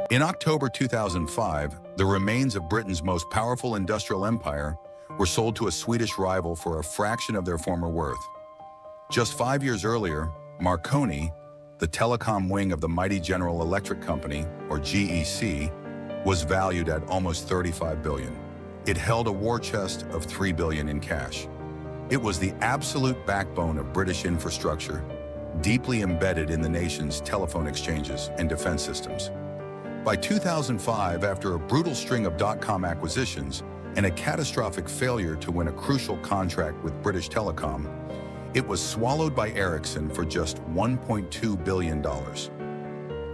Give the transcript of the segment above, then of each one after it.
In October 2005, the remains of Britain's most powerful industrial empire were sold to a Swedish rival for a fraction of their former worth. Just 5 years earlier, Marconi, the telecom wing of the mighty General Electric Company, or GEC, was valued at almost $35 billion. It held a war chest of $3 billion in cash. It was the absolute backbone of British infrastructure, deeply embedded in the nation's telephone exchanges and defense systems. By 2005, after a brutal string of dot-com acquisitions and a catastrophic failure to win a crucial contract with British Telecom, it was swallowed by Ericsson for just $1.2 billion.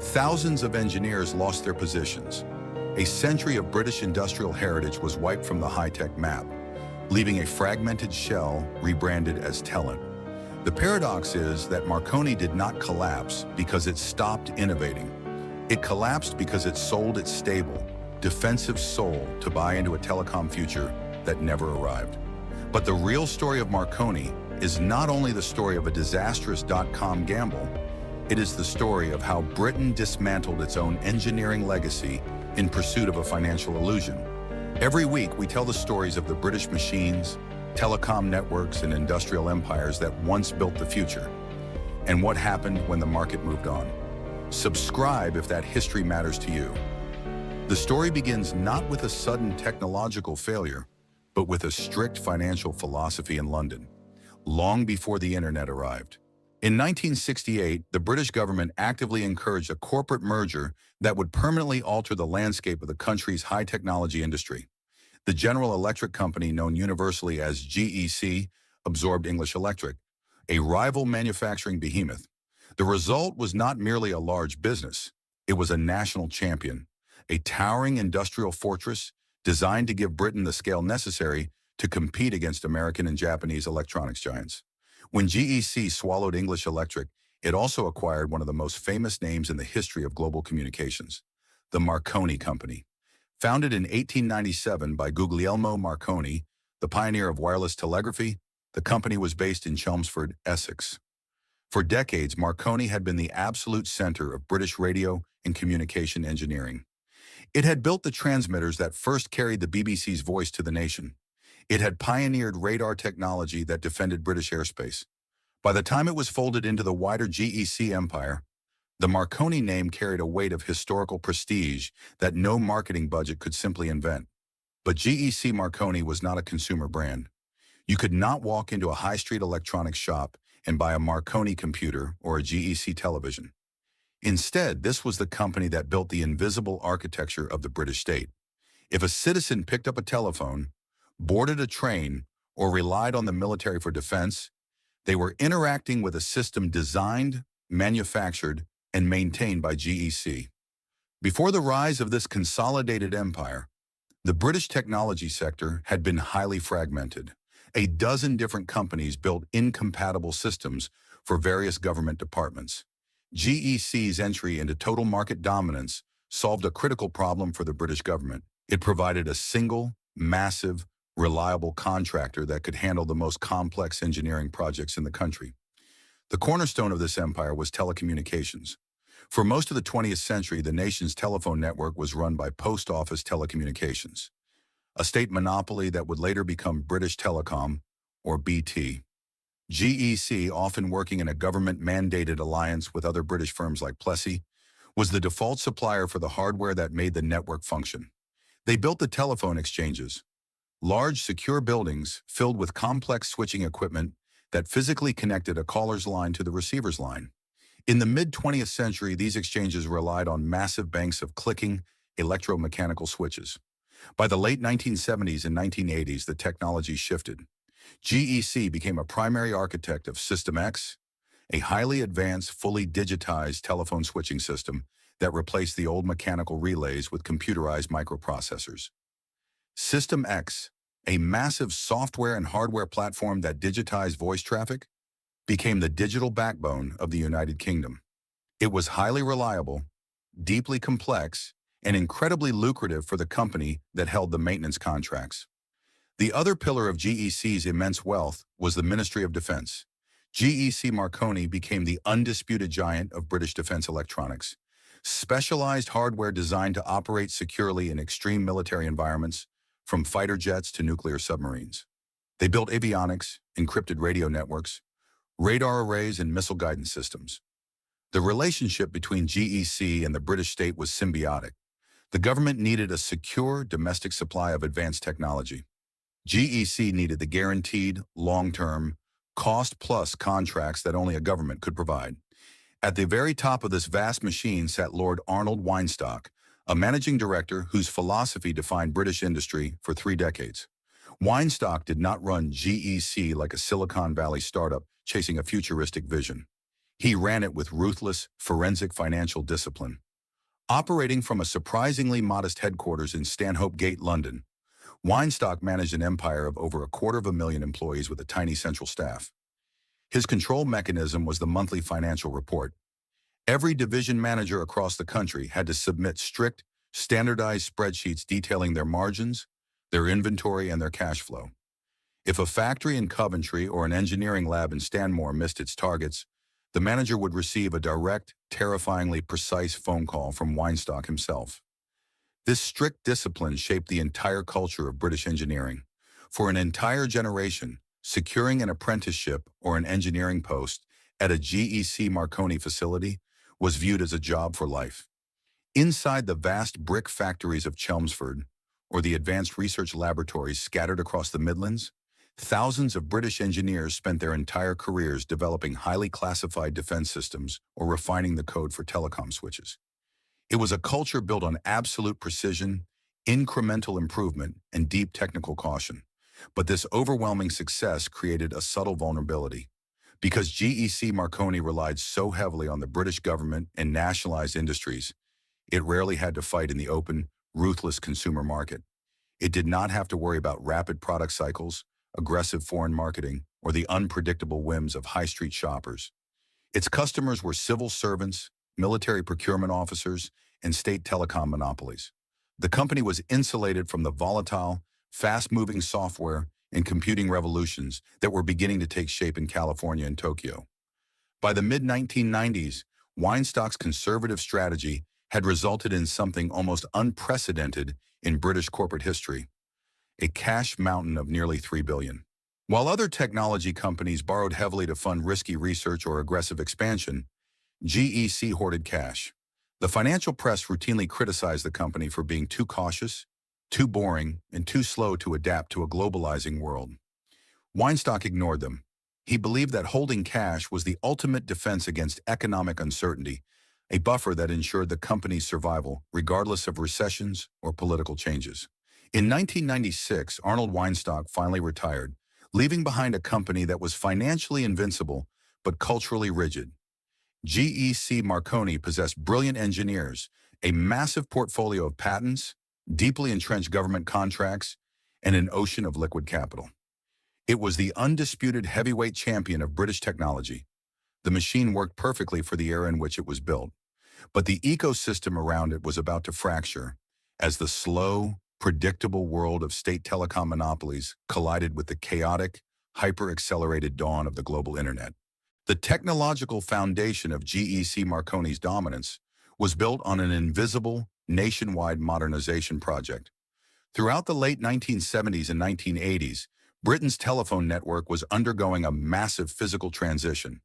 Thousands of engineers lost their positions. A century of British industrial heritage was wiped from the high-tech map, leaving a fragmented shell rebranded as Telecom. The paradox is that Marconi did not collapse because it stopped innovating. It collapsed because it sold its stable, defensive soul to buy into a telecom future that never arrived. But the real story of Marconi is not only the story of a disastrous dot-com gamble, it is the story of how Britain dismantled its own engineering legacy in pursuit of a financial illusion. Every week, we tell the stories of the British machines, telecom networks, and industrial empires that once built the future, and what happened when the market moved on. Subscribe if that history matters to you. The story begins not with a sudden technological failure, but with a strict financial philosophy in London, long before the internet arrived. In 1968, the British government actively encouraged a corporate merger that would permanently alter the landscape of the country's high-technology industry. The General Electric Company, known universally as GEC, absorbed English Electric, a rival manufacturing behemoth. The result was not merely a large business, it was a national champion, a towering industrial fortress designed to give Britain the scale necessary to compete against American and Japanese electronics giants. When GEC swallowed English Electric, it also acquired one of the most famous names in the history of global communications, the Marconi Company. Founded in 1897 by Guglielmo Marconi, the pioneer of wireless telegraphy, the company was based in Chelmsford, Essex. For decades, Marconi had been the absolute center of British radio and communication engineering. It had built the transmitters that first carried the BBC's voice to the nation. It had pioneered radar technology that defended British airspace. By the time it was folded into the wider GEC empire, the Marconi name carried a weight of historical prestige that no marketing budget could simply invent. But GEC Marconi was not a consumer brand. You could not walk into a high-street electronics shop and buy a Marconi computer or a GEC television. Instead, this was the company that built the invisible architecture of the British state. If a citizen picked up a telephone, boarded a train, or relied on the military for defense, they were interacting with a system designed, manufactured, and maintained by GEC. Before the rise of this consolidated empire, the British technology sector had been highly fragmented. A dozen different companies built incompatible systems for various government departments. GEC's entry into total market dominance solved a critical problem for the British government. It provided a single, massive, reliable contractor that could handle the most complex engineering projects in the country. The cornerstone of this empire was telecommunications. For most of the 20th century, the nation's telephone network was run by Post Office Telecommunications, a state monopoly that would later become British Telecom, or BT. GEC, often working in a government-mandated alliance with other British firms like Plessey, was the default supplier for the hardware that made the network function. They built the telephone exchanges, large, secure buildings filled with complex switching equipment that physically connected a caller's line to the receiver's line. In the mid-20th century, these exchanges relied on massive banks of clicking, electromechanical switches. By the late 1970s and 1980s, the technology shifted. GEC became a primary architect of System X, a highly advanced, fully digitized telephone switching system that replaced the old mechanical relays with computerized microprocessors. System X, a massive software and hardware platform that digitized voice traffic, became the digital backbone of the United Kingdom. It was highly reliable, deeply complex, and incredibly lucrative for the company that held the maintenance contracts. The other pillar of GEC's immense wealth was the Ministry of Defense. GEC Marconi became the undisputed giant of British defense electronics. specialized hardware designed to operate securely in extreme military environments, from fighter jets to nuclear submarines. They built avionics, encrypted radio networks, radar arrays, and missile guidance systems. The relationship between GEC and the British state was symbiotic. The government needed a secure domestic supply of advanced technology. GEC needed the guaranteed, long-term, cost-plus contracts that only a government could provide. At the very top of this vast machine sat Lord Arnold Weinstock, a managing director whose philosophy defined British industry for 3 decades. Weinstock did not run GEC like a Silicon Valley startup chasing a futuristic vision. He ran it with ruthless, forensic financial discipline. Operating from a surprisingly modest headquarters in Stanhope Gate, London, Weinstock managed an empire of over 250,000 employees with a tiny central staff. His control mechanism was the monthly financial report. Every division manager across the country had to submit strict, standardized spreadsheets detailing their margins, their inventory, and their cash flow. If a factory in Coventry or an engineering lab in Stanmore missed its targets, the manager would receive a direct, terrifyingly precise phone call from Weinstock himself. This strict discipline shaped the entire culture of British engineering. For an entire generation, securing an apprenticeship or an engineering post at a GEC Marconi facility was viewed as a job for life. Inside the vast brick factories of Chelmsford, or the advanced research laboratories scattered across the Midlands, thousands of British engineers spent their entire careers developing highly classified defense systems or refining the code for telecom switches. It was a culture built on absolute precision, incremental improvement, and deep technical caution. But this overwhelming success created a subtle vulnerability. Because GEC Marconi relied so heavily on the British government and nationalized industries, it rarely had to fight in the open, ruthless consumer market. It did not have to worry about rapid product cycles, aggressive foreign marketing, or the unpredictable whims of high street shoppers. Its customers were civil servants, military procurement officers, and state telecom monopolies. The company was insulated from the volatile, fast-moving software and computing revolutions that were beginning to take shape in California and Tokyo. By the mid-1990s, Weinstock's conservative strategy had resulted in something almost unprecedented in British corporate history: a cash mountain of nearly $3 billion. While other technology companies borrowed heavily to fund risky research or aggressive expansion, GEC hoarded cash. The financial press routinely criticized the company for being too cautious, too boring, and too slow to adapt to a globalizing world. Weinstock ignored them. He believed that holding cash was the ultimate defense against economic uncertainty, a buffer that ensured the company's survival regardless of recessions or political changes. In 1996, Arnold Weinstock finally retired, leaving behind a company that was financially invincible but culturally rigid. GEC Marconi possessed brilliant engineers, a massive portfolio of patents, deeply entrenched government contracts, and an ocean of liquid capital. It was the undisputed heavyweight champion of British technology. The machine worked perfectly for the era in which it was built, but the ecosystem around it was about to fracture as the slow, predictable world of state telecom monopolies collided with the chaotic, hyper-accelerated dawn of the global internet. The technological foundation of GEC Marconi's dominance was built on an invisible, nationwide modernization project. Throughout the late 1970s and 1980s, Britain's telephone network was undergoing a massive physical transition.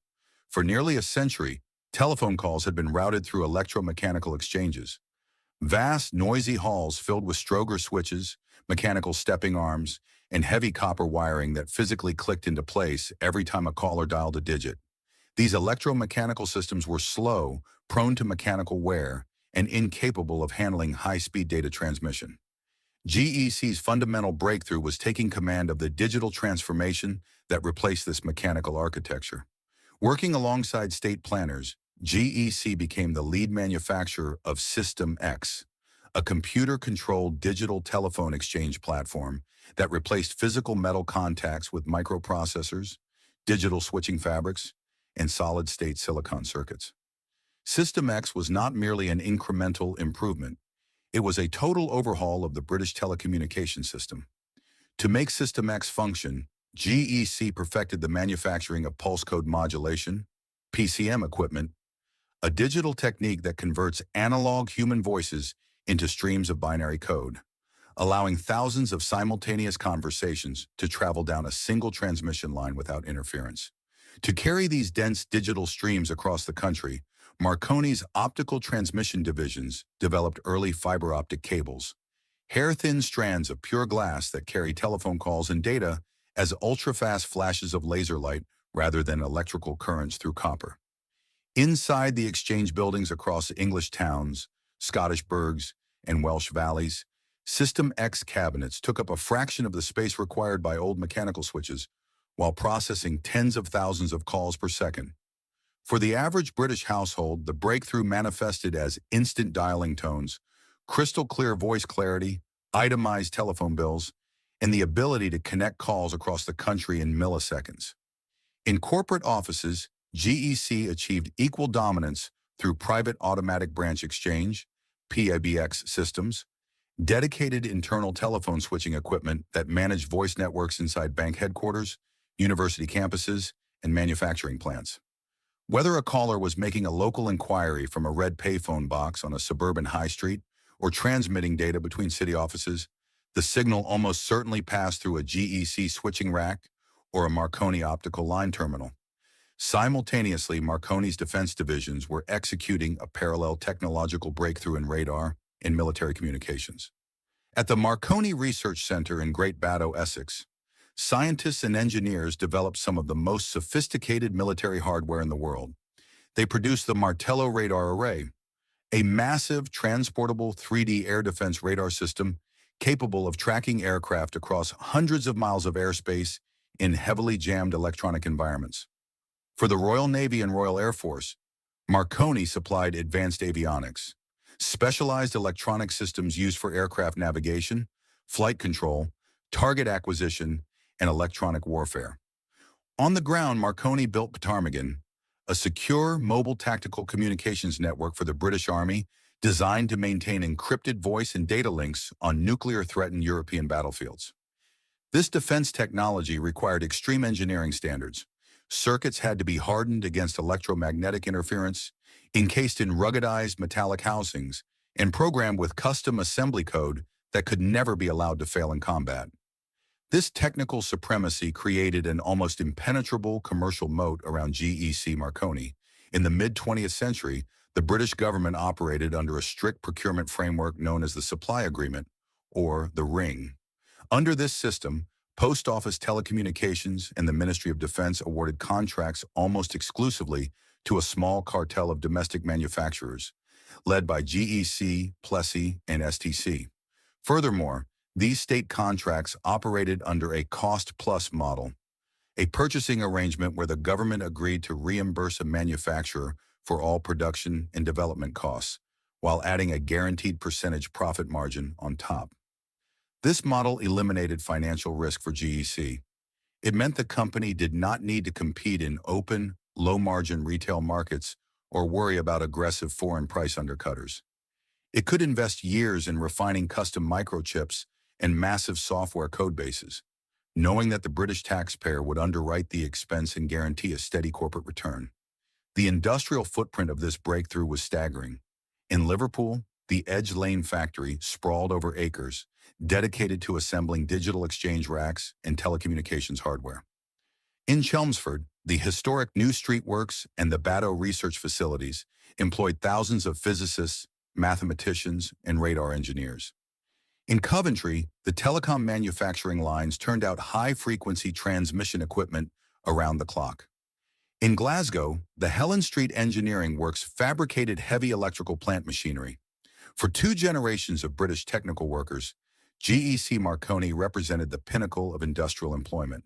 For nearly a century, telephone calls had been routed through electromechanical exchanges. Vast, noisy halls filled with Stroger switches, mechanical stepping arms, and heavy copper wiring that physically clicked into place every time a caller dialed a digit. These electromechanical systems were slow, prone to mechanical wear, and incapable of handling high-speed data transmission. GEC's fundamental breakthrough was taking command of the digital transformation that replaced this mechanical architecture. Working alongside state planners, GEC became the lead manufacturer of System X, a computer-controlled digital telephone exchange platform that replaced physical metal contacts with microprocessors, digital switching fabrics, and solid-state silicon circuits. System X was not merely an incremental improvement. It was a total overhaul of the British telecommunication system. To make System X function, GEC perfected the manufacturing of pulse code modulation, PCM equipment, a digital technique that converts analog human voices into streams of binary code, allowing thousands of simultaneous conversations to travel down a single transmission line without interference. To carry these dense digital streams across the country, Marconi's optical transmission divisions developed early fiber optic cables, hair-thin strands of pure glass that carry telephone calls and data as ultra-fast flashes of laser light rather than electrical currents through copper. Inside the exchange buildings across English towns, Scottish burghs, and Welsh valleys, System X cabinets took up a fraction of the space required by old mechanical switches, while processing tens of thousands of calls per second. For the average British household, the breakthrough manifested as instant dialing tones, crystal clear voice clarity, itemized telephone bills, and the ability to connect calls across the country in milliseconds. In corporate offices, GEC achieved equal dominance through private automatic branch exchange, PABX systems, dedicated internal telephone switching equipment that managed voice networks inside bank headquarters, university campuses, and manufacturing plants. Whether a caller was making a local inquiry from a red payphone box on a suburban high street or transmitting data between city offices, the signal almost certainly passed through a GEC switching rack or a Marconi optical line terminal. Simultaneously, Marconi's defense divisions were executing a parallel technological breakthrough in radar and military communications. At the Marconi Research Center in Great Baddow, Essex, scientists and engineers developed some of the most sophisticated military hardware in the world. They produced the Martello Radar Array, a massive transportable 3D air defense radar system capable of tracking aircraft across hundreds of miles of airspace in heavily jammed electronic environments. For the Royal Navy and Royal Air Force, Marconi supplied advanced avionics, specialized electronic systems used for aircraft navigation, flight control, target acquisition, and electronic warfare. On the ground, Marconi built Ptarmigan, a secure mobile tactical communications network for the British Army designed to maintain encrypted voice and data links on nuclear-threatened European battlefields. This defense technology required extreme engineering standards. Circuits had to be hardened against electromagnetic interference, encased in ruggedized metallic housings, and programmed with custom assembly code that could never be allowed to fail in combat. This technical supremacy created an almost impenetrable commercial moat around GEC Marconi. In the mid-20th century, the British government operated under a strict procurement framework known as the Supply Agreement, or the Ring. Under this system, Post Office Telecommunications and the Ministry of Defense awarded contracts almost exclusively to a small cartel of domestic manufacturers, led by GEC, Plessey, and STC. Furthermore, these state contracts operated under a cost-plus model, a purchasing arrangement where the government agreed to reimburse a manufacturer for all production and development costs, while adding a guaranteed percentage profit margin on top. This model eliminated financial risk for GEC. It meant the company did not need to compete in open, low-margin retail markets or worry about aggressive foreign price undercutters. It could invest years in refining custom microchips and massive software codebases, knowing that the British taxpayer would underwrite the expense and guarantee a steady corporate return. The industrial footprint of this breakthrough was staggering. In Liverpool, the Edge Lane factory sprawled over acres, dedicated to assembling digital exchange racks and telecommunications hardware. In Chelmsford, the historic New Street Works and the Baddow research facilities employed thousands of physicists, mathematicians, and radar engineers. In Coventry, the telecom manufacturing lines turned out high-frequency transmission equipment around the clock. In Glasgow, the Helen Street Engineering Works fabricated heavy electrical plant machinery. For 2 generations of British technical workers, GEC Marconi represented the pinnacle of industrial employment.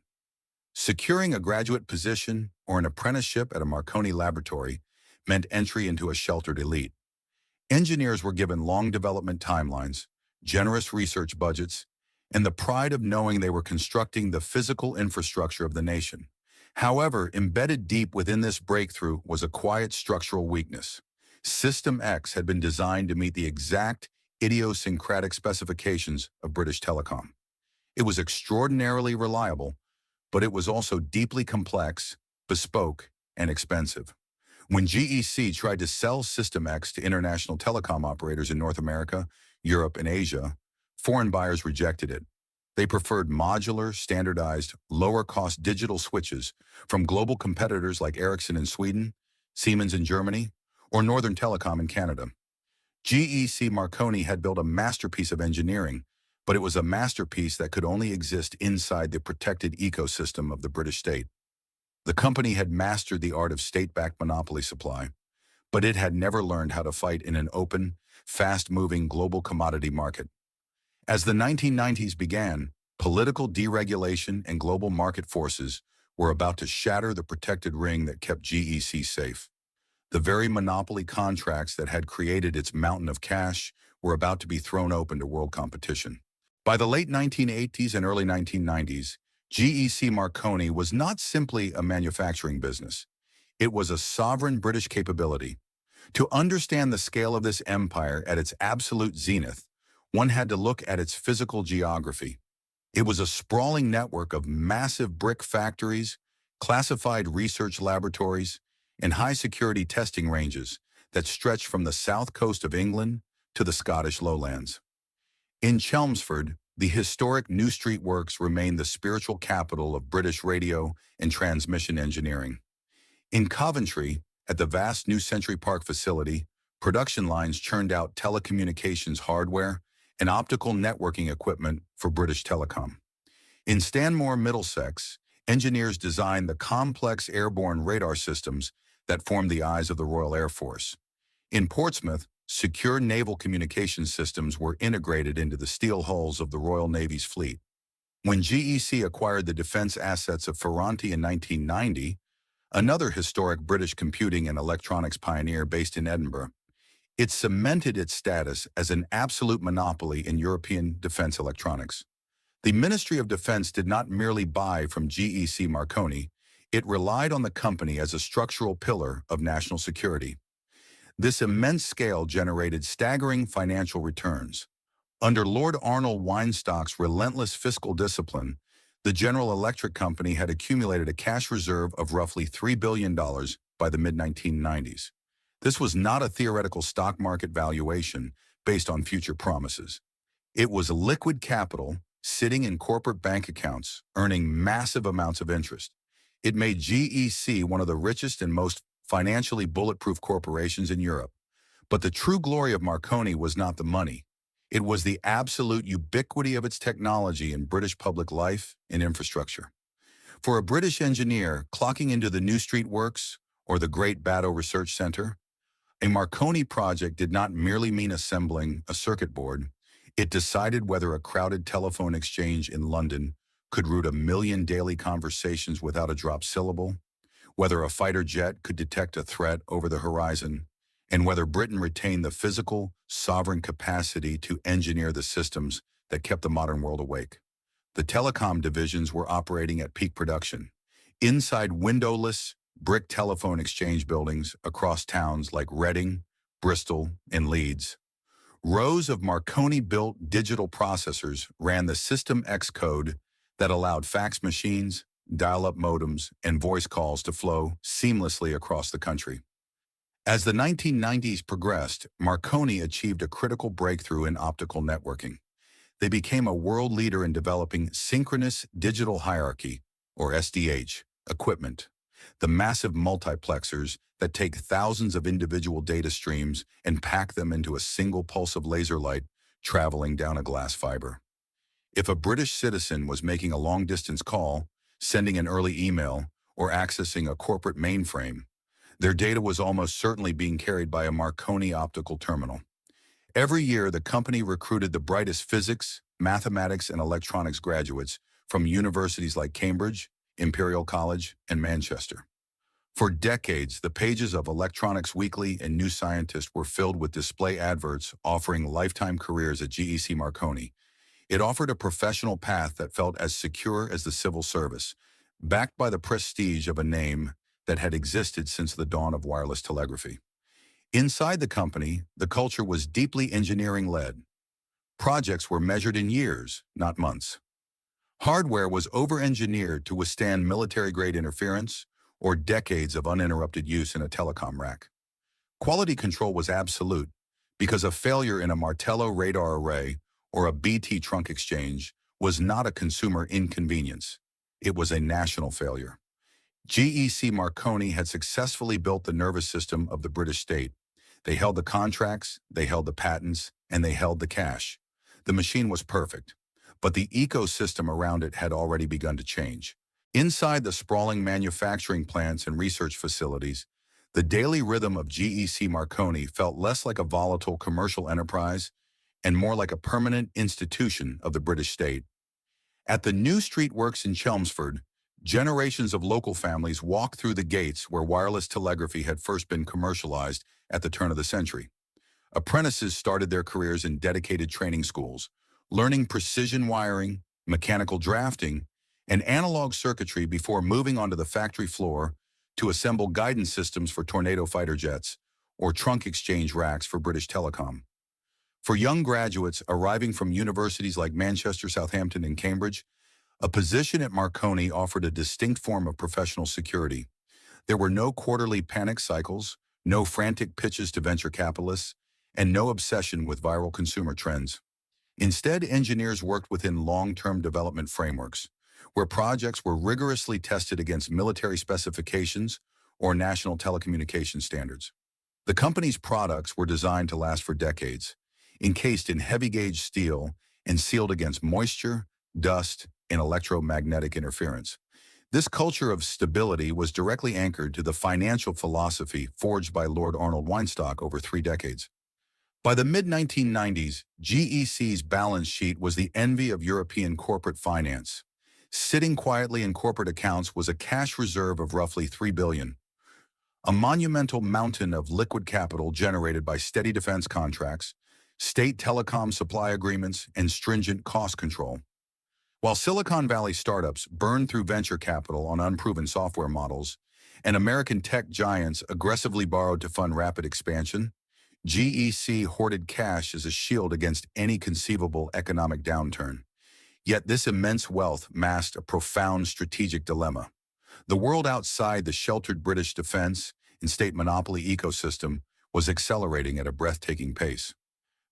Securing a graduate position or an apprenticeship at a Marconi laboratory meant entry into a sheltered elite. Engineers were given long development timelines, generous research budgets, and the pride of knowing they were constructing the physical infrastructure of the nation. However, embedded deep within this breakthrough was a quiet structural weakness. System X had been designed to meet the exact idiosyncratic specifications of British Telecom. It was extraordinarily reliable, but it was also deeply complex, bespoke, and expensive. When GEC tried to sell System X to international telecom operators in North America, Europe, and Asia, foreign buyers rejected it. They preferred modular, standardized, lower-cost digital switches from global competitors like Ericsson in Sweden, Siemens in Germany, or Northern Telecom in Canada. GEC Marconi had built a masterpiece of engineering, but it was a masterpiece that could only exist inside the protected ecosystem of the British state. The company had mastered the art of state-backed monopoly supply, but it had never learned how to fight in an open, fast-moving global commodity market. As the 1990s began, political deregulation and global market forces were about to shatter the protected ring that kept GEC safe. The very monopoly contracts that had created its mountain of cash were about to be thrown open to world competition. By the late 1980s and early 1990s, GEC Marconi was not simply a manufacturing business. It was a sovereign British capability. To understand the scale of this empire at its absolute zenith, one had to look at its physical geography. It was a sprawling network of massive brick factories, classified research laboratories, and high-security testing ranges that stretched from the south coast of England to the Scottish lowlands. In Chelmsford, the historic New Street Works remained the spiritual capital of British radio and transmission engineering. In Coventry, at the vast New Century Park facility, production lines churned out telecommunications hardware and optical networking equipment for British Telecom. In Stanmore, Middlesex, engineers designed the complex airborne radar systems that formed the eyes of the Royal Air Force. In Portsmouth, secure naval communication systems were integrated into the steel hulls of the Royal Navy's fleet. When GEC acquired the defense assets of Ferranti in 1990, another historic British computing and electronics pioneer based in Edinburgh, it cemented its status as an absolute monopoly in European defense electronics. The Ministry of Defense did not merely buy from GEC Marconi, it relied on the company as a structural pillar of national security. This immense scale generated staggering financial returns. Under Lord Arnold Weinstock's relentless fiscal discipline, the General Electric Company had accumulated a cash reserve of roughly $3 billion by the mid-1990s. This was not a theoretical stock market valuation based on future promises. It was liquid capital sitting in corporate bank accounts, earning massive amounts of interest. It made GEC one of the richest and most financially bulletproof corporations in Europe. But the true glory of Marconi was not the money. It was the absolute ubiquity of its technology in British public life and infrastructure. For a British engineer clocking into the New Street Works or the Great Battle Research Center, a Marconi project did not merely mean assembling a circuit board. It decided whether a crowded telephone exchange in London could route 1 million daily conversations without a dropped syllable, whether a fighter jet could detect a threat over the horizon, and whether Britain retained the physical, sovereign capacity to engineer the systems that kept the modern world awake. The telecom divisions were operating at peak production, inside windowless, brick telephone exchange buildings across towns like Reading, Bristol, and Leeds. Rows of Marconi-built digital processors ran the System X code that allowed fax machines, dial-up modems, and voice calls to flow seamlessly across the country. As the 1990s progressed, Marconi achieved a critical breakthrough in optical networking. They became a world leader in developing synchronous digital hierarchy, or SDH, equipment, the massive multiplexers that take thousands of individual data streams and pack them into a single pulse of laser light traveling down a glass fiber. If a British citizen was making a long-distance call, sending an early email, or accessing a corporate mainframe, their data was almost certainly being carried by a Marconi optical terminal. Every year, the company recruited the brightest physics, mathematics, and electronics graduates from universities like Cambridge, Imperial College, and Manchester. For decades, the pages of Electronics Weekly and New Scientist were filled with display adverts offering lifetime careers at GEC Marconi. It offered a professional path that felt as secure as the civil service, backed by the prestige of a name that had existed since the dawn of wireless telegraphy. Inside the company, the culture was deeply engineering-led. Projects were measured in years, not months. Hardware was over-engineered to withstand military-grade interference, or decades of uninterrupted use in a telecom rack. Quality control was absolute because a failure in a Martello radar array or a BT trunk exchange was not a consumer inconvenience. It was a national failure. GEC Marconi had successfully built the nervous system of the British state. They held the contracts, they held the patents, and they held the cash. The machine was perfect, but the ecosystem around it had already begun to change. Inside the sprawling manufacturing plants and research facilities, the daily rhythm of GEC Marconi felt less like a volatile commercial enterprise and more like a permanent institution of the British state. At the New Street Works in Chelmsford, generations of local families walked through the gates where wireless telegraphy had first been commercialized at the turn of the century. Apprentices started their careers in dedicated training schools, learning precision wiring, mechanical drafting, and analog circuitry before moving onto the factory floor to assemble guidance systems for Tornado fighter jets or trunk exchange racks for British Telecom. For young graduates arriving from universities like Manchester, Southampton, and Cambridge, a position at Marconi offered a distinct form of professional security. There were no quarterly panic cycles, no frantic pitches to venture capitalists, and no obsession with viral consumer trends. Instead, engineers worked within long-term development frameworks, where projects were rigorously tested against military specifications or national telecommunications standards. The company's products were designed to last for decades, encased in heavy-gauge steel and sealed against moisture, dust, and electromagnetic interference. This culture of stability was directly anchored to the financial philosophy forged by Lord Arnold Weinstock over 3 decades. By the mid-1990s, GEC's balance sheet was the envy of European corporate finance. Sitting quietly in corporate accounts was a cash reserve of roughly $3 billion, a monumental mountain of liquid capital generated by steady defense contracts, state telecom supply agreements, and stringent cost control. While Silicon Valley startups burned through venture capital on unproven software models, and American tech giants aggressively borrowed to fund rapid expansion, GEC hoarded cash as a shield against any conceivable economic downturn. Yet this immense wealth masked a profound strategic dilemma. The world outside the sheltered British defense and state monopoly ecosystem was accelerating at a breathtaking pace.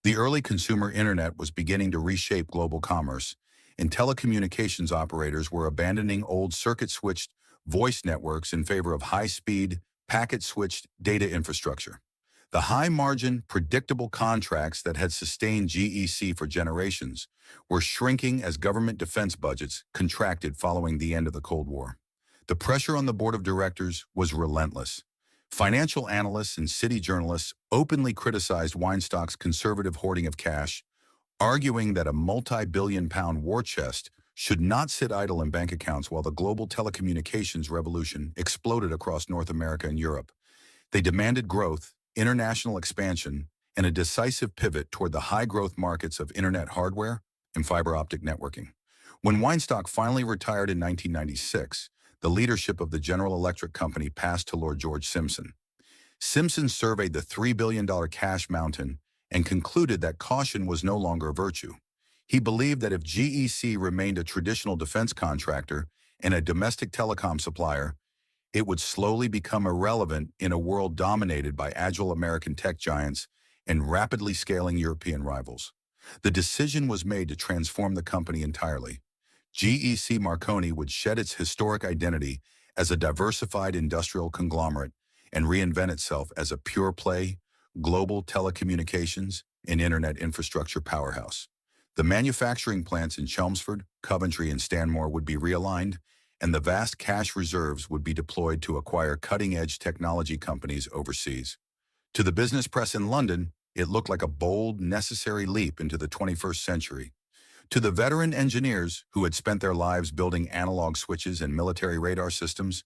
The early consumer internet was beginning to reshape global commerce, and telecommunications operators were abandoning old circuit-switched voice networks in favor of high-speed, packet-switched data infrastructure. The high-margin, predictable contracts that had sustained GEC for generations were shrinking as government defense budgets contracted following the end of the Cold War. The pressure on the board of directors was relentless. Financial analysts and city journalists openly criticized Weinstock's conservative hoarding of cash, arguing that a multi-billion-pound war chest should not sit idle in bank accounts while the global telecommunications revolution exploded across North America and Europe. They demanded growth, international expansion, and a decisive pivot toward the high-growth markets of internet hardware and fiber-optic networking. When Weinstock finally retired in 1996, the leadership of the General Electric Company passed to Lord George Simpson. Simpson surveyed the $3 billion cash mountain and concluded that caution was no longer a virtue. He believed that if GEC remained a traditional defense contractor and a domestic telecom supplier, it would slowly become irrelevant in a world dominated by agile American tech giants and rapidly scaling European rivals. The decision was made to transform the company entirely. GEC Marconi would shed its historic identity as a diversified industrial conglomerate and reinvent itself as a pure-play, global telecommunications and internet infrastructure powerhouse. The manufacturing plants in Chelmsford, Coventry, and Stanmore would be realigned, and the vast cash reserves would be deployed to acquire cutting-edge technology companies overseas. To the business press in London, it looked like a bold, necessary leap into the 21st century. To the veteran engineers who had spent their lives building analog switches and military radar systems,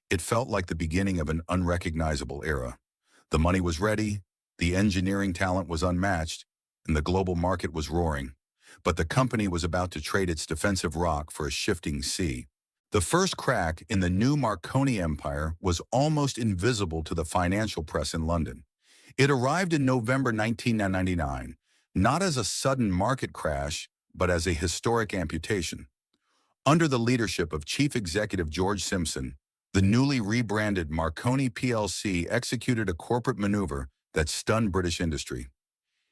it felt like the beginning of an unrecognizable era. The money was ready, the engineering talent was unmatched, and the global market was roaring. But the company was about to trade its defensive rock for a shifting sea. The first crack in the new Marconi empire was almost invisible to the financial press in London. It arrived in November 1999, not as a sudden market crash, but as a historic amputation. Under the leadership of Chief Executive George Simpson, The newly rebranded Marconi plc executed a corporate maneuver that stunned British industry.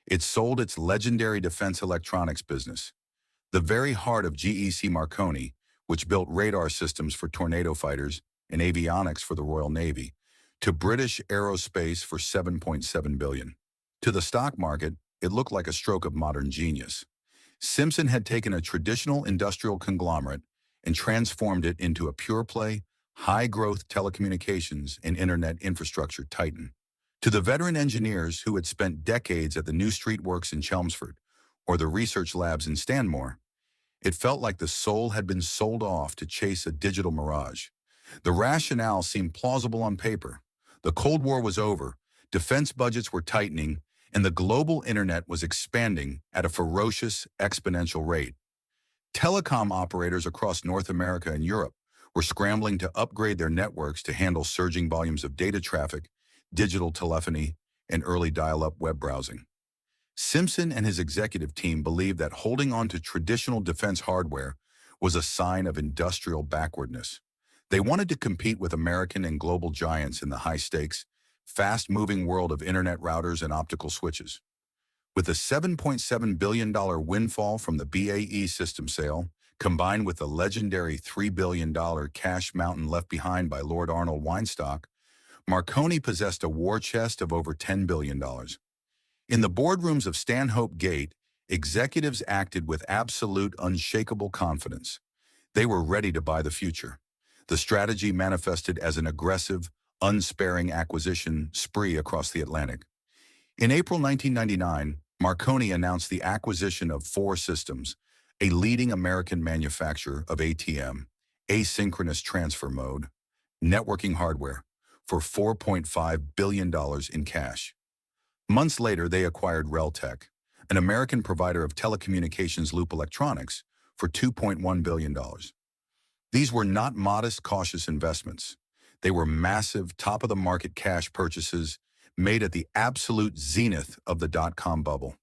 It sold its legendary defense electronics business, the very heart of GEC Marconi, which built radar systems for Tornado fighters and avionics for the Royal Navy, to British Aerospace for $7.7 billion. To the stock market, it looked like a stroke of modern genius. Simpson had taken a traditional industrial conglomerate and transformed it into a pure-play, high-growth telecommunications and internet infrastructure titan. To the veteran engineers who had spent decades at the New Street Works in Chelmsford or the research labs in Stanmore, it felt like the soul had been sold off to chase a digital mirage. The rationale seemed plausible on paper. The Cold War was over, defense budgets were tightening, and the global internet was expanding at a ferocious, exponential rate. Telecom operators across North America and Europe were scrambling to upgrade their networks to handle surging volumes of data traffic, digital telephony, and early dial-up web browsing. Simpson and his executive team believed that holding on to traditional defense hardware was a sign of industrial backwardness. They wanted to compete with American and global giants in the high-stakes, fast-moving world of internet routers and optical switches. With a $7.7 billion windfall from the BAE system sale, combined with the legendary $3 billion cash mountain left behind by Lord Arnold Weinstock, Marconi possessed a war chest of over $10 billion. In the boardrooms of Stanhope Gate, executives acted with absolute unshakable confidence. They were ready to buy the future. The strategy manifested as an aggressive, unsparing acquisition spree across the Atlantic. In April 1999, Marconi announced the acquisition of 4 Systems, a leading American manufacturer of ATM, asynchronous transfer mode, networking hardware, for $4.5 billion in cash. Months later, they acquired Reltec, an American provider of telecommunications loop electronics, for $2.1 billion. These were not modest, cautious investments. They were massive, top-of-the-market cash purchases made at the absolute zenith of the dot-com bubble.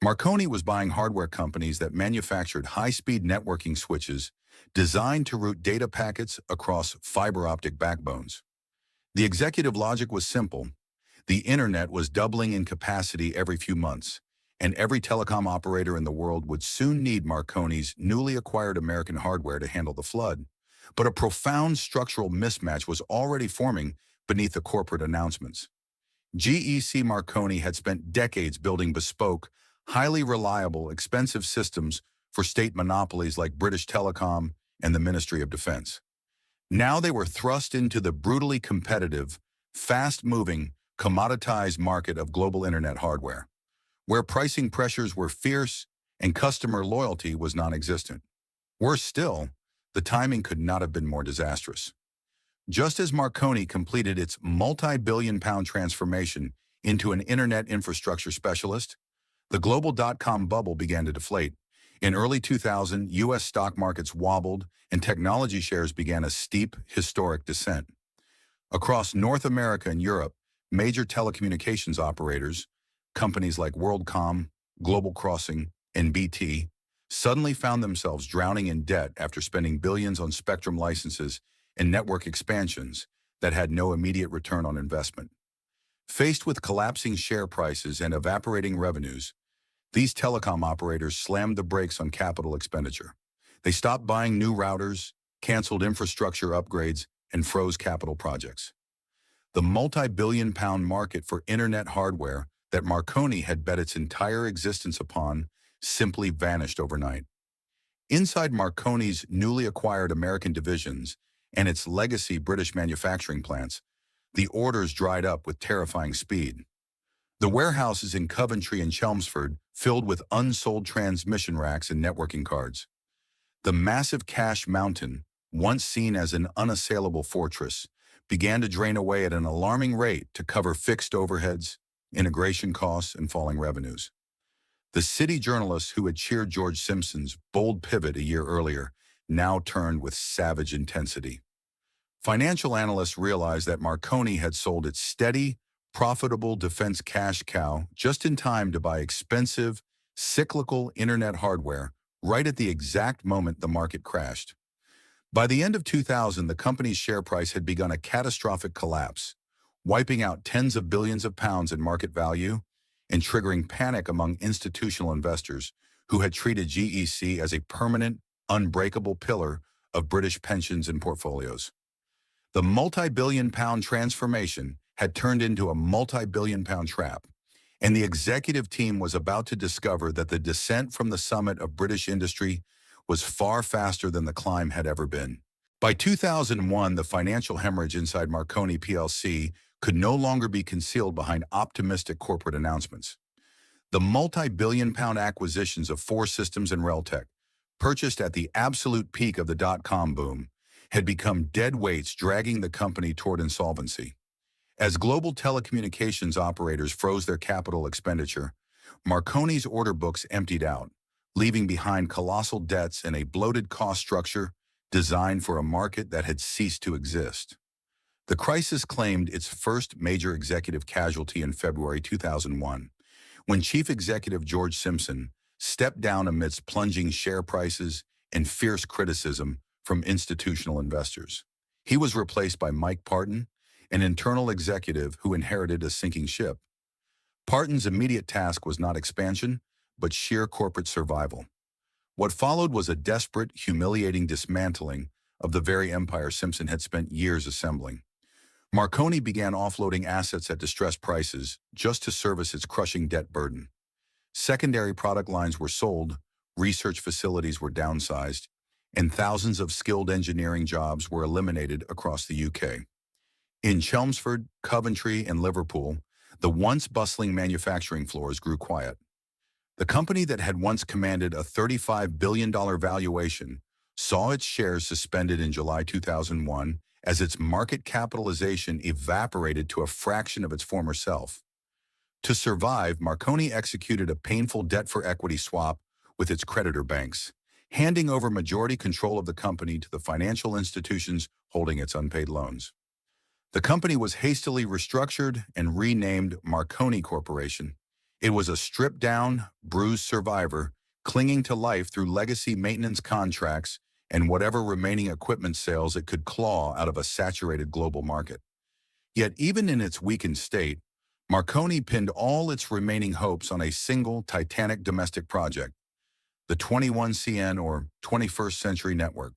Marconi was buying hardware companies that manufactured high-speed networking switches designed to route data packets across fiber-optic backbones. The executive logic was simple. The internet was doubling in capacity every few months, and every telecom operator in the world would soon need Marconi's newly acquired American hardware to handle the flood. But a profound structural mismatch was already forming beneath the corporate announcements. GEC Marconi had spent decades building bespoke, highly reliable, expensive systems for state monopolies like British Telecom and the Ministry of Defense. Now they were thrust into the brutally competitive, fast-moving, commoditized market of global internet hardware, where pricing pressures were fierce and customer loyalty was non-existent. Worse still, the timing could not have been more disastrous. Just as Marconi completed its multi-billion-pound transformation into an internet infrastructure specialist, the global dot-com bubble began to deflate. In early 2000, U.S. stock markets wobbled and technology shares began a steep, historic descent. Across North America and Europe, major telecommunications operators, companies like WorldCom, Global Crossing, and BT, suddenly found themselves drowning in debt after spending billions on spectrum licenses and network expansions that had no immediate return on investment. Faced with collapsing share prices and evaporating revenues, these telecom operators slammed the brakes on capital expenditure. They stopped buying new routers, canceled infrastructure upgrades, and froze capital projects. The multi-billion-pound market for internet hardware that Marconi had bet its entire existence upon simply vanished overnight. Inside Marconi's newly acquired American divisions and its legacy British manufacturing plants, the orders dried up with terrifying speed. The warehouses in Coventry and Chelmsford filled with unsold transmission racks and networking cards. The massive cash mountain, once seen as an unassailable fortress, began to drain away at an alarming rate to cover fixed overheads, integration costs, and falling revenues. The city journalists who had cheered George Simpson's bold pivot a year earlier now turned with savage intensity. Financial analysts realized that Marconi had sold its steady, profitable defense cash cow just in time to buy expensive, cyclical internet hardware right at the exact moment the market crashed. By the end of 2000, the company's share price had begun a catastrophic collapse, wiping out tens of billions of pounds in market value and triggering panic among institutional investors who had treated GEC as a permanent, unbreakable pillar of British pensions and portfolios. The multi-billion-pound transformation had turned into a multi-billion-pound trap, and the executive team was about to discover that the descent from the summit of British industry was far faster than the climb had ever been. By 2001, the financial hemorrhage inside Marconi plc could no longer be concealed behind optimistic corporate announcements. The multi-billion-pound acquisitions of Four Systems and Reltec, purchased at the absolute peak of the dot-com boom, had become dead weights dragging the company toward insolvency. As global telecommunications operators froze their capital expenditure, Marconi's order books emptied out, leaving behind colossal debts and a bloated cost structure designed for a market that had ceased to exist. The crisis claimed its first major executive casualty in February 2001, when Chief Executive George Simpson stepped down amidst plunging share prices and fierce criticism from institutional investors. He was replaced by Mike Parton, an internal executive who inherited a sinking ship. Parton's immediate task was not expansion, but sheer corporate survival. What followed was a desperate, humiliating dismantling of the very empire Simpson had spent years assembling. Marconi began offloading assets at distressed prices just to service its crushing debt burden. Secondary product lines were sold, research facilities were downsized, and thousands of skilled engineering jobs were eliminated across the UK. In Chelmsford, Coventry, and Liverpool, the once bustling manufacturing floors grew quiet. The company that had once commanded a $35 billion valuation saw its shares suspended in July 2001 as its market capitalization evaporated to a fraction of its former self. To survive, Marconi executed a painful debt-for-equity swap with its creditor banks, handing over majority control of the company to the financial institutions holding its unpaid loans. The company was hastily restructured and renamed Marconi Corporation. It was a stripped-down, bruised survivor, clinging to life through legacy maintenance contracts and whatever remaining equipment sales it could claw out of a saturated global market. Yet even in its weakened state, Marconi pinned all its remaining hopes on a single titanic domestic project, the 21CN or 21st Century Network.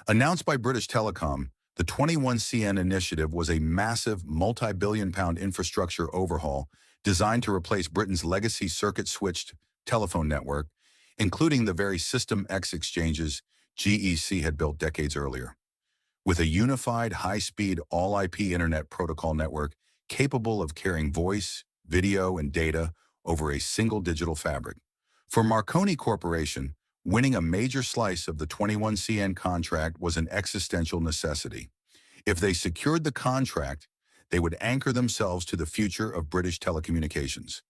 Announced by British Telecom, the 21CN initiative was a massive multi-billion-pound infrastructure overhaul designed to replace Britain's legacy circuit-switched telephone network, including the very System X exchanges GEC had built decades earlier. With a unified, high-speed, all-IP internet protocol network capable of carrying voice, video, and data over a single digital fabric. For Marconi Corporation, winning a major slice of the 21CN contract was an existential necessity. If they secured the contract, they would anchor themselves to the future of British telecommunications.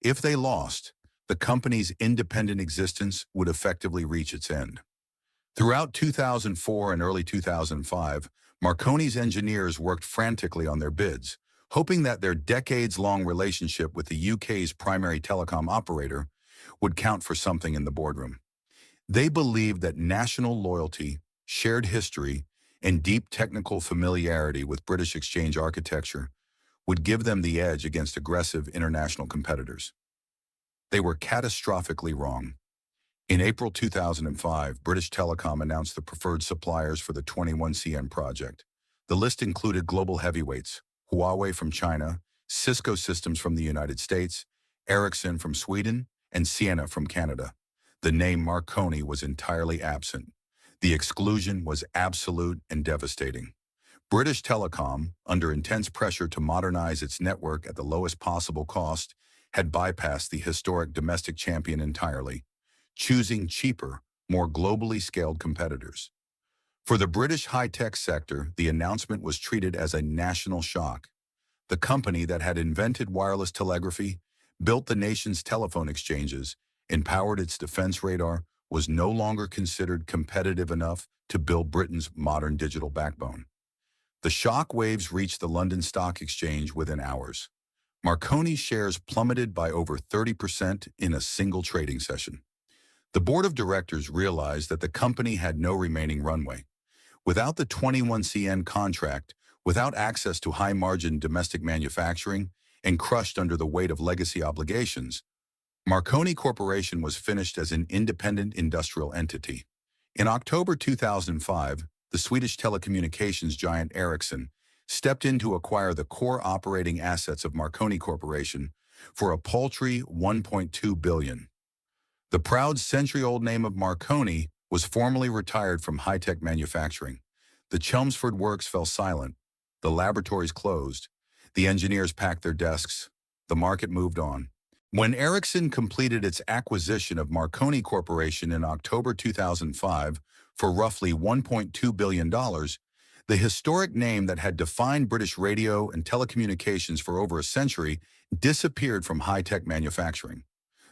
If they lost, the company's independent existence would effectively reach its end. Throughout 2004 and early 2005, Marconi's engineers worked frantically on their bids, hoping that their decades-long relationship with the UK's primary telecom operator would count for something in the boardroom. They believed that national loyalty, shared history, and deep technical familiarity with British exchange architecture would give them the edge against aggressive international competitors. They were catastrophically wrong. In April 2005, British Telecom announced the preferred suppliers for the 21CN project. The list included global heavyweights, Huawei from China, Cisco Systems from the United States, Ericsson from Sweden, and Ciena from Canada. The name Marconi was entirely absent. The exclusion was absolute and devastating. British Telecom, under intense pressure to modernize its network at the lowest possible cost, had bypassed the historic domestic champion entirely, choosing cheaper, more globally scaled competitors. For the British high-tech sector, the announcement was treated as a national shock. The company that had invented wireless telegraphy, built the nation's telephone exchanges, and powered its defense radar was no longer considered competitive enough to build Britain's modern digital backbone. The shock waves reached the London Stock Exchange within hours. Marconi's shares plummeted by over 30% in a single trading session. The board of directors realized that the company had no remaining runway. Without the 21CN contract, without access to high-margin domestic manufacturing, and crushed under the weight of legacy obligations, Marconi Corporation was finished as an independent industrial entity. In October 2005, the Swedish telecommunications giant Ericsson stepped in to acquire the core operating assets of Marconi Corporation for a paltry $1.2 billion. The proud century-old name of Marconi was formally retired from high-tech manufacturing. The Chelmsford works fell silent. The laboratories closed. The engineers packed their desks. The market moved on. When Ericsson completed its acquisition of Marconi Corporation in October 2005 for roughly $1.2 billion, the historic name that had defined British radio and telecommunications for over a century disappeared from high-tech manufacturing.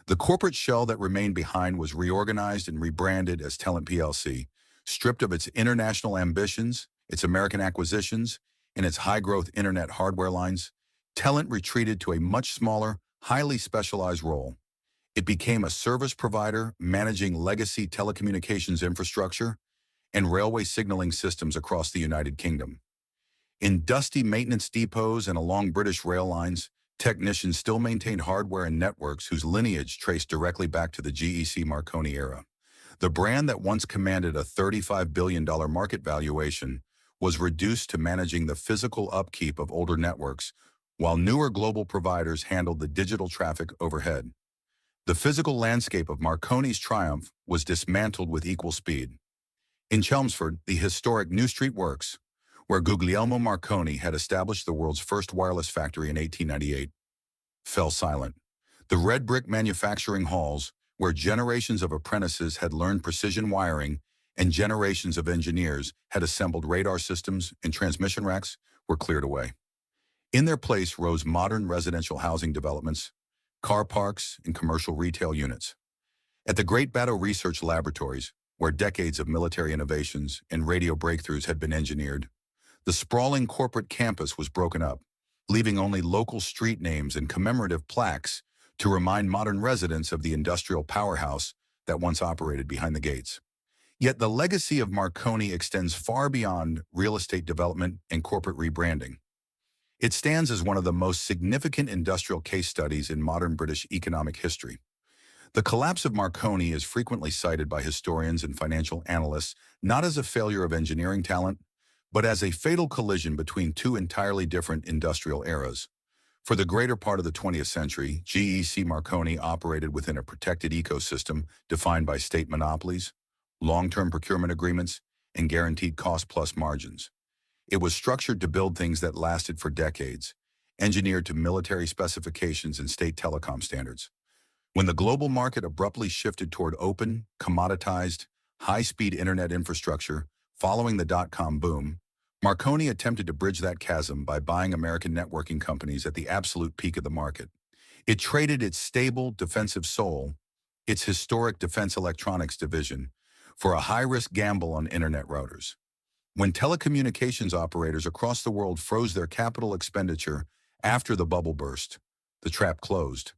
The corporate shell that remained behind was reorganized and rebranded as Telent plc, stripped of its international ambitions, its American acquisitions, and its high-growth internet hardware lines. Telent retreated to a much smaller, highly specialized role. It became a service provider managing legacy telecommunications infrastructure and railway signaling systems across the United Kingdom. In dusty maintenance depots and along British rail lines, technicians still maintained hardware and networks whose lineage traced directly back to the GEC Marconi era. The brand that once commanded a $35 billion market valuation was reduced to managing the physical upkeep of older networks, while newer global providers handled the digital traffic overhead. The physical landscape of Marconi's triumph was dismantled with equal speed. In Chelmsford, the historic New Street Works, where Guglielmo Marconi had established the world's first wireless factory in 1898, fell silent. The red brick manufacturing halls, where generations of apprentices had learned precision wiring and generations of engineers had assembled radar systems and transmission racks, were cleared away. In their place rose modern residential housing developments, car parks, and commercial retail units. At the Great Battle Research Laboratories, where decades of military innovations and radio breakthroughs had been engineered, the sprawling corporate campus was broken up, leaving only local street names and commemorative plaques to remind modern residents of the industrial powerhouse that once operated behind the gates. Yet the legacy of Marconi extends far beyond real estate development and corporate rebranding. It stands as one of the most significant industrial case studies in modern British economic history. The collapse of Marconi is frequently cited by historians and financial analysts not as a failure of engineering talent, but as a fatal collision between two entirely different industrial eras. For the greater part of the 20th century, GEC Marconi operated within a protected ecosystem defined by state monopolies, long-term procurement agreements, and guaranteed cost-plus margins. It was structured to build things that lasted for decades, engineered to military specifications and state telecom standards. When the global market abruptly shifted toward open, commoditized, high-speed internet infrastructure following the dot-com boom, Marconi attempted to bridge that chasm by buying American networking companies at the absolute peak of the market. It traded its stable, defensive soul, its historic defense electronics division, for a high-risk gamble on internet routers. When telecommunications operators across the world froze their capital expenditure after the bubble burst, the trap closed.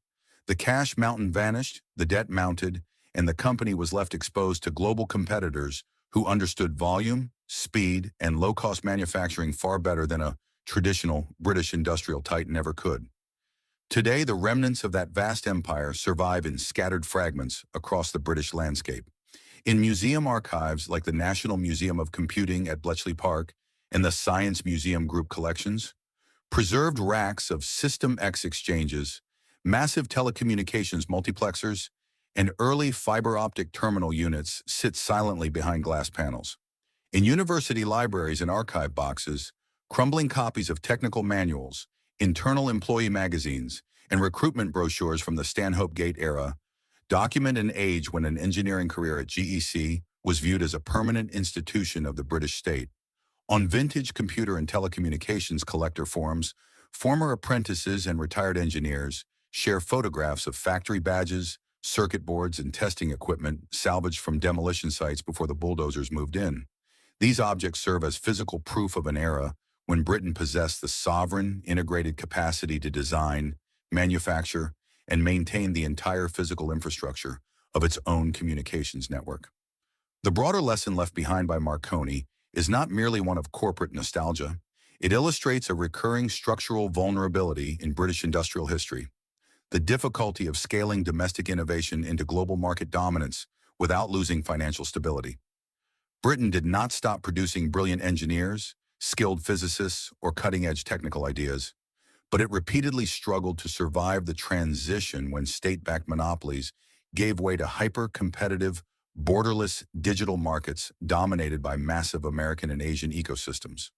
The cash mountain vanished, the debt mounted, and the company was left exposed to global competitors who understood volume, speed, and low-cost manufacturing far better than a traditional British industrial titan ever could. Today, the remnants of that vast empire survive in scattered fragments across the British landscape. In museum archives like the National Museum of Computing at Bletchley Park and the Science Museum Group collections, preserved racks of System X exchanges, massive telecommunications multiplexers, and early fiber-optic terminal units sit silently behind glass panels. In university libraries and archive boxes, crumbling copies of technical manuals, internal employee magazines, and recruitment brochures from the Stanhope Gate era document an age when an engineering career at GEC was viewed as a permanent institution of the British state. On vintage computer and telecommunications collector forums, former apprentices and retired engineers share photographs of factory badges, circuit boards, and testing equipment salvaged from demolition sites before the bulldozers moved in. These objects serve as physical proof of an era when Britain possessed the sovereign, integrated capacity to design, manufacture, and maintain the entire physical infrastructure of its own communications network. The broader lesson left behind by Marconi is not merely one of corporate nostalgia. It illustrates a recurring structural vulnerability in British industrial history, the difficulty of scaling domestic innovation into global market dominance without losing financial stability. Britain did not stop producing brilliant engineers, skilled physicists, or cutting-edge technical ideas, but it repeatedly struggled to survive the transition when state-backed monopolies gave way to hyper-competitive, borderless digital markets dominated by massive American and Asian ecosystems.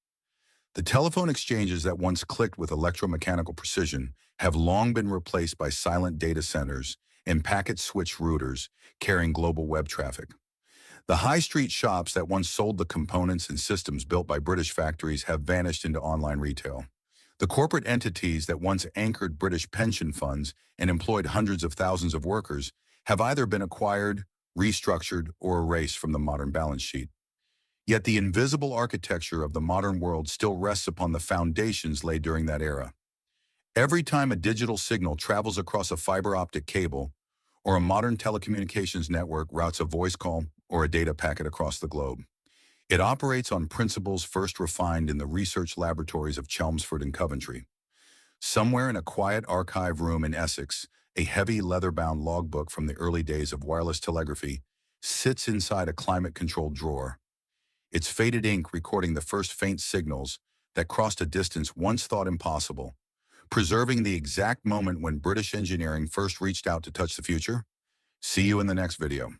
The telephone exchanges that once clicked with electromechanical precision have long been replaced by silent data centers and packet-switched routers carrying global web traffic. The high street shops that once sold the components and systems built by British factories have vanished into online retail. The corporate entities that once anchored British pension funds and employed hundreds of thousands of workers have either been acquired, restructured, or erased from the modern balance sheet. Yet the invisible architecture of the modern world still rests upon the foundations laid during that era. Every time a digital signal travels across a fiber optic cable, or a modern telecommunications network routes a voice call or a data packet across the globe, it operates on principles first refined in the research laboratories of Chelmsford and Coventry. Somewhere in a quiet archive room in Essex, a heavy leather-bound logbook from the early days of wireless telegraphy sits inside a climate-controlled drawer, its faded ink recording the first faint signals that crossed a distance once thought impossible, preserving the exact moment when British engineering first reached out to touch the future. See you in the next video.